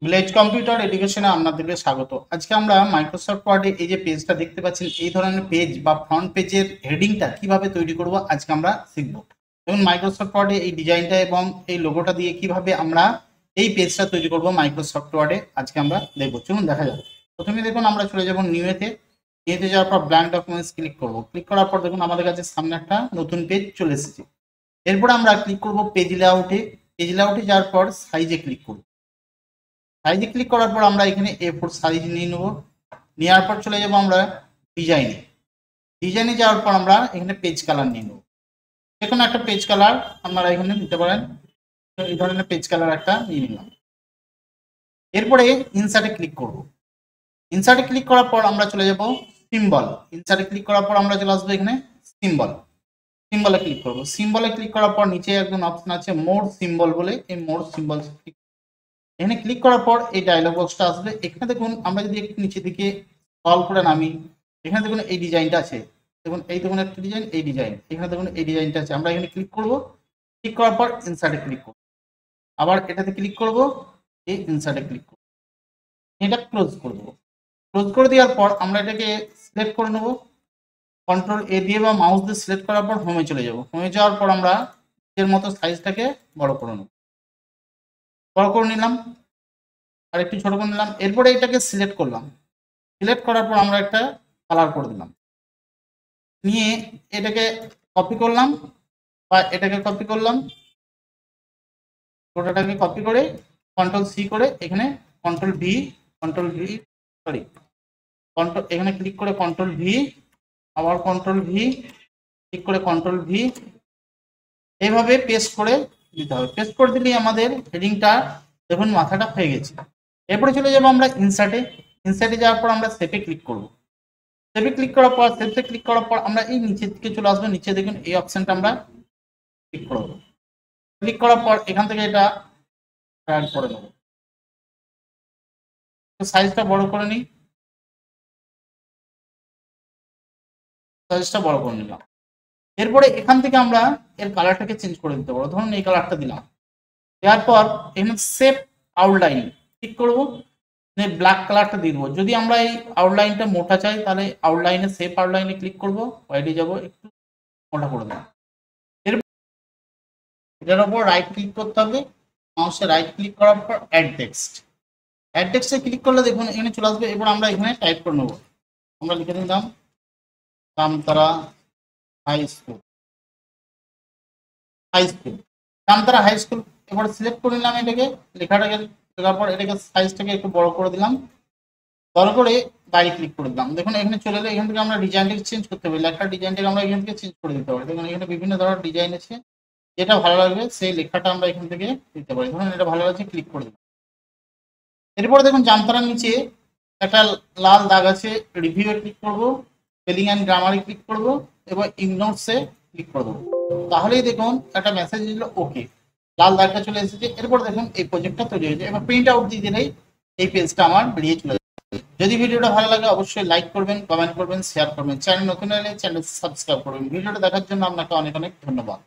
Village computer এডুকেশনে আপনাদেরকে স্বাগত। আজকে আমরা মাইক্রোসফট ওয়ার্ডে এই যে পেজটা দেখতে পাচ্ছেন, এই ধরনের পেজ বা ফ্রন্ট পেজের হেডিংটা কিভাবে তৈরি করব আজকে আমরা শিখব। এবং মাইক্রোসফট ওয়ার্ডে এই ডিজাইনটা এবং এই লোগোটা দিয়ে কিভাবে আমরা এই পেজটা তৈরি করব মাইক্রোসফট ওয়ার্ডে আজকে আমরা দেখব। চলুন দেখা যাক। প্রথমে দেখুন আমরা চলে যাব নিউতে যাওয়ার পর ব্ল্যাঙ্ক ডকুমেন্টস ক্লিক করব। ক্লিক করার পর দেখুন আমাদের কাছে সামনে একটা নতুন পেজ চলে এসেছে। এরপর আমরা ক্লিক করব পেজ লেআউটে। পেজ লেআউটে যাওয়ার পর সাইজে ক্লিক করব। সাইজে ক্লিক করার পর আমরা এখানে A4 সাইজ নিয়ে নেব। নেওয়ার পর চলে যাব আমরা ডিজাইনে। ডিজাইনে যাওয়ার পর আমরা এখানে পেজ কালার নিয়ে নেব। যে কোনো একটা পেজ কালার আপনারা এখানে নিতে পারেন। এই ধরনের পেজ কালার একটা নিয়ে নিলাম। এরপরে ইনসার্টে ক্লিক করব। ইনসার্টে ক্লিক করার পর আমরা চলে যাব সিম্বল। ইনসার্টে ক্লিক করার পর আমরা চলে আসবো এখানে সিম্বল। সিম্বলে ক্লিক করব। সিম্বলে ক্লিক করার পর নিচে একদম অপশন আছে মোর সিম্বল বলে, এই মোর সিম্বল এখানে ক্লিক করার পর এই ডায়লগ বক্সটা আসবে। এখানে দেখুন আমরা যদি একটু নিচে দিকে স্ক্রল করে নামি, এখানে দেখুন এই ডিজাইনটা আছে। দেখুন এই দেখুন একটা ডিজাইন, এই ডিজাইন, এখানে দেখুন এই ডিজাইনটা আছে। আমরা এখানে ক্লিক করব। ক্লিক করার পর ইনসার্টে ক্লিক করব। আবার এটাতে ক্লিক করব, এই ইনসার্টে ক্লিক করব। এটা ক্লোজ করে দেবো। ক্লোজ করে দেওয়ার পর আমরা এটাকে সিলেক্ট করে নেব। কন্ট্রোল A দিয়ে বা মাউস দিয়ে সিলেক্ট করার পর হোমে চলে যাব। হোমে যাওয়ার পর আমরা এর মতো সাইজটাকে বড় করে নেব। বড় করে নিলাম, আর একটু ছোট করে নিলাম। এরপরে এটাকে সিলেক্ট করলাম। সিলেক্ট করার পর আমরা একটা কালার করে দিলাম। নিয়ে এটাকে কপি করলাম বা এটাকে কপি করলাম, গোটাটাকে কপি করে কন্ট্রোল C করে এখানে কন্ট্রোল V এখানে ক্লিক করে কন্ট্রোল V, আবার কন্ট্রোল V, ক্লিক করে কন্ট্রোল V, এইভাবে পেস্ট করে দিতে হবে। পেস্ট করে দিলেই আমাদের হেডিংটা দেখুন মাথাটা হয়ে গেছে। এরপরে চলে যাবো আমরা ইনসার্টে। ইনসার্টে যাওয়ার পর আমরা শেপে ক্লিক করব। শেপে ক্লিক করার পর শেপে ক্লিক করার পর আমরা এই নিচের দিকে চলে আসবো। নিচে দেখুন এই অপশনটা আমরা ক্লিক করব। ক্লিক করার পর এখান থেকে এটা অ্যাড করে নেব। তো সাইজটা বড় করে নিই, সাইজটা বড় করে নিলাম। এরপরে এখান থেকে আমরা এর কালারটাকে চেঞ্জ করে দিতে পারবো। ধরুন এই কালারটা দিলাম। দেওয়ার পর এখানে শেপ আউটলাইন ক্লিক করব, ব্ল্যাক কালারটা দিয়ে দেবো। যদি আমরা এই আউটলাইনটা মোটা চাই তাহলে আউটলাইনে শেপ আউটলাইনে ক্লিক করব, ওয়াইডে যাব, একটু মোটা করে দেবো। এটার উপর রাইট ক্লিক করতে হবে। মাউসে রাইট ক্লিক করার পর অ্যাড টেক্সট। অ্যাড টেক্সটে ক্লিক করলে দেখুন এখানে চলে আসবে। এবার আমরা এখানে টাইপ করে নেব। আমরা লিখে দিলাম Jamtara high school. Jamtara high school. এবার সিলেক্ট করে নিলাম এটাকে, লেখাটাকে দেওয়ার পর এটাকে সাইজটাকে একটু বড় করে দিলাম। বড় করে বাইরে ক্লিক করে দিলাম। দেখুন এখানে চলে এলে এখান থেকে আমরা ডিজাইনটাকে চেঞ্জ করতে পারি। লেখার ডিজাইনটাকে আমরা এখান থেকে চেঞ্জ করে দিতে পারি। দেখুন এখানে বিভিন্ন ধরনের ডিজাইন আছে, যেটা ভালো লাগবে সেই লেখাটা আমরা এখান থেকে দিতে পারি। ধরুন এটা ভালো লাগছে, ক্লিক করে দিলাম। এরপরে দেখুন জামতারার নিচে একটা লাল দাগ আছে, রিভিউয়ে ক্লিক করব, স্পেলিং অ্যান্ড গ্রামারে ক্লিক করব এবং ইগনোরসে ক্লিক করে দেবো। তাহলেই দেখুন একটা মেসেজ দিল ওকে, লাল দাগটা চলে এসেছে। এরপর দেখুন এই প্রজেক্টটা তৈরি হয়েছে। এবার প্রিন্ট আউট দিয়ে দিলেই এই পেজটা আমার বেরিয়ে চলে যাবে। যদি ভিডিওটা ভালো লাগে অবশ্যই লাইক করবেন, কমেন্ট করবেন, শেয়ার করবেন। চ্যানেল নতুন হলে চ্যানেল সাবস্ক্রাইব করবেন। ভিডিওটা দেখার জন্য আপনাকে অনেক অনেক ধন্যবাদ।